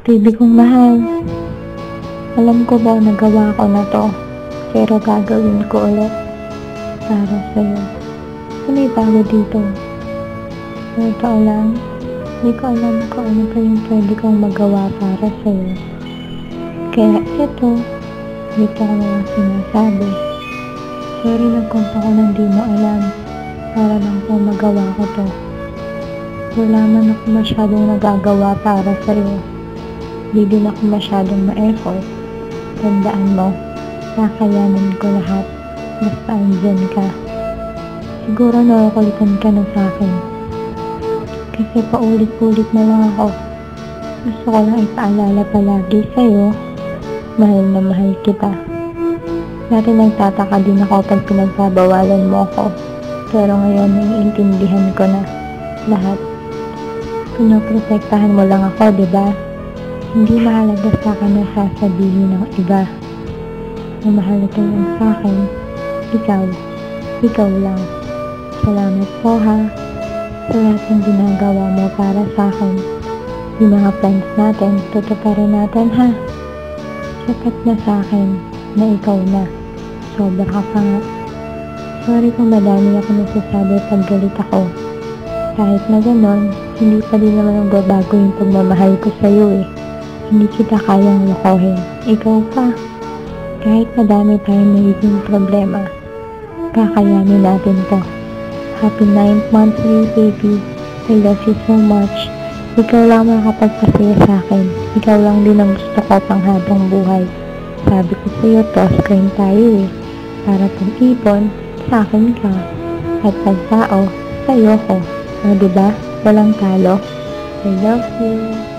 Baby kong mahal, alam ko ba nagawa ko na to, pero gagawin ko ulit para sa'yo. May bago dito. Ito lang, hindi ko alam kung ano pa yung pwede kong magawa para sa'yo. Kaya ito, dito ko na lang sinasabi. Sorry nagkunta ko nang di mo alam, para lang po magawa ko to. Wala man ako masyadong nagagawa para sa'yo. Di din ako masyadong ma-effort. Tandaan mo, kakayanin ko lahat. Basta andyan ka. Siguro nakukulitan ka na sa'kin. Kasi paulit-ulit na lang ako. Gusto ko lang ipaalala palagi sa'yo, mahal na mahal kita. Dati nagtataka din ako pag pinagbabawalan mo ako. Pero ngayon naiintindihan ko na lahat. Pinoprotektahan mo lang ako, diba? Hindi mahalaga sa akin na sasabihin ng iba. Ang mahalaga lang sa akin, ikaw lang. Salamat po ha, sa lahat ng ginagawa mo para sa akin. Yung mga plans natin, tutuparin natin ha. Sapat na sa akin na ikaw na. Sobra ka pa nga. Sorry kung madami ako nasasabi pag galit ako. Kahit na ganon, hindi pa din naman ang babago yung pagmamahal ko sa'yo eh. Hindi kita kayang lokohin. Ikaw pa. Kahit madami tayong nagiging problema, kakayanin natin to. Happy 9th monthly baby. I love you so much. Ikaw lang makakapagpasaya sa akin. Ikaw lang din ang gusto ko pang habang buhay. Sabi ko sa'yo, toss coin tayo eh. Para pag-ipon, sa akin ka. At pagtao, sa'yo ko. O diba? Walang talo. I love you.